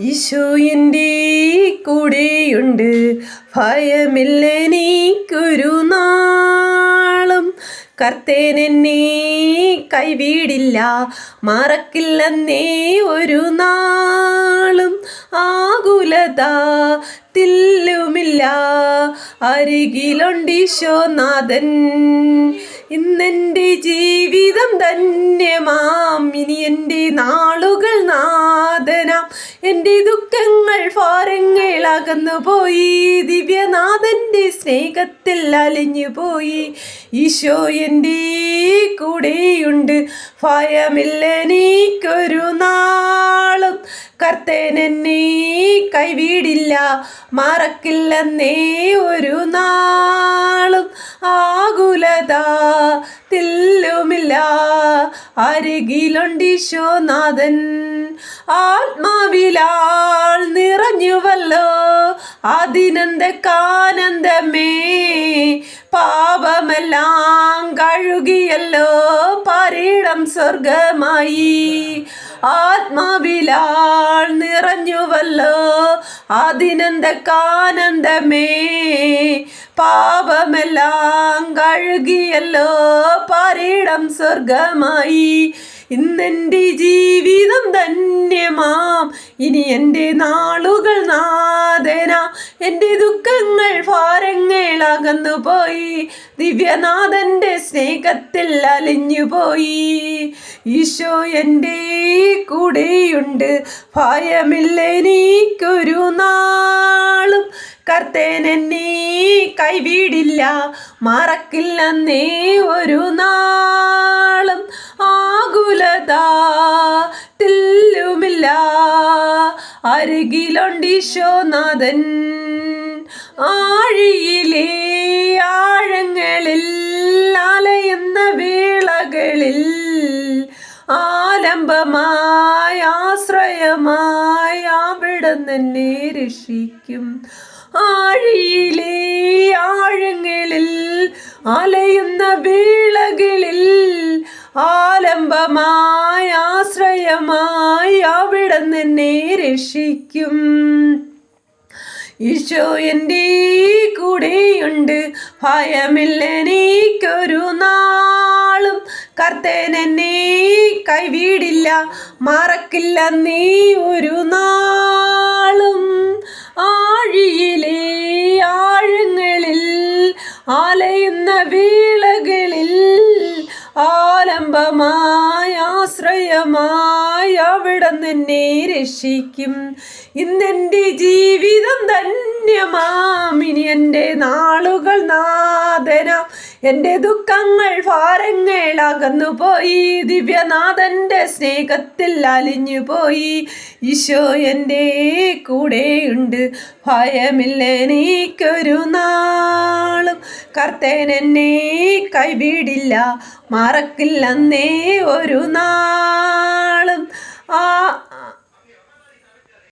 ഈശോ എൻ്റെ കൂടെയുണ്ട്, ഭയമില്ലെനിക്കൊരു നാളും. കർത്താൻ എന്നെ കൈവിടില്ല, മറക്കില്ലെന്നേ ഒരു നാളും. ആകുലത തില്ലുമില്ല, അരികിലുണ്ടീശോനാഥൻ. ഇന്നെൻ്റെ ജീവിതം ധന്യമാം, ഇനി എൻ്റെ നാളുകൾ നാഥനാം. എൻ്റെ ദുഃഖങ്ങൾ ഭാരങ്ങൾ അകന്നുപോയി, ദിവ്യനാഥൻ്റെ സ്നേഹത്തിൽ അലിഞ്ഞുപോയി. ഈശോ എൻ്റെ കൂടെയുണ്ട്, ഭയമില്ലെനിക്കൊരു നാളും. കർത്താൻ എന്നെ കൈവിടില്ല, മറക്കില്ലെന്നേ ഒരു നാളും. ആകുലത തില്ലുമില്ല, അരികിലുണ്ടീശോനാഥൻ. ആത്മാവിലാൾ നിറഞ്ഞുവല്ലോ, അതിനന്ദക്കാനന്ദമേ. പാപമെല്ലാം കഴുകിയല്ലോ, പാരിടം സ്വർഗമായി. ആത്മാവിലാൾ നിറഞ്ഞുവല്ലോ, അതിനന്ദക്കാനന്ദമേ. പാപമെല്ലാം കഴുകിയല്ലോ, പാരിടം സ്വർഗമായി. ഇന്നെൻ്റെ ജീവിതം ധന്യമാം, ഇനി എൻ്റെ നാളുകൾ നാഥനാം. എൻ്റെ ദുഃഖങ്ങൾ ഭാരങ്ങൾ അകന്നുപോയി, ദിവ്യനാഥൻ്റെ സ്നേഹത്തിൽ അലിഞ്ഞുപോയി. ഈശോ എൻ്റെ കൂടെയുണ്ട്, ഭയമില്ലെനിക്കൊരു നാളും. കർത്താൻ എന്നെ കൈവിടില്ല, മറക്കില്ലെന്നേ ഒരു നാളും. ആകുലത തില്ലുമില്ല, അരികിലുണ്ടീശോനാഥൻ. ആഴിയിലെ ആഴങ്ങളിൽ അലയുന്ന വേളകളിൽ, ആലംബമായി ആശ്രയമായി അവിടുന്ന് എന്നെ രക്ഷിക്കും. ആഴിയിലെ ആഴങ്ങളിൽ അലയുന്ന വേളകളിൽ, ആലംബമായി ആശ്രയമായി അവിടുന്ന് എന്നെ രക്ഷിക്കും. ഈശോ എൻ്റെ കൂടെയുണ്ട്, ഭയമില്ലെനിക്കൊരു നാളും. കർത്താൻ എന്നെ കൈവിടില്ല, മറക്കില്ലെന്നേ ഒരു നാളും. ആഴിയിലെ ആഴങ്ങളിൽ അലയുന്ന വേളകളിൽ, ആലംബമായി ആശ്രയമായി അവിടുന്ന് എന്നെ രക്ഷിക്കും. ഇന്നെൻ്റെ ജീവിതം ധന്യമാം, ഇനി എൻ്റെ നാളുകൾ നാഥനാം. എൻ്റെ ദുഃഖങ്ങൾ ഭാരങ്ങൾ അകന്നുപോയി, ദിവ്യനാഥൻ്റെ സ്നേഹത്തിൽ അലിഞ്ഞുപോയി. ഈശോ എൻ്റെ കൂടെയുണ്ട്, ഭയമില്ലെനിക്കൊരു നാളും. കർത്താൻ എന്നെ കൈവിടില്ല, മറക്കില്ലെന്നേ ഒരു നാളും.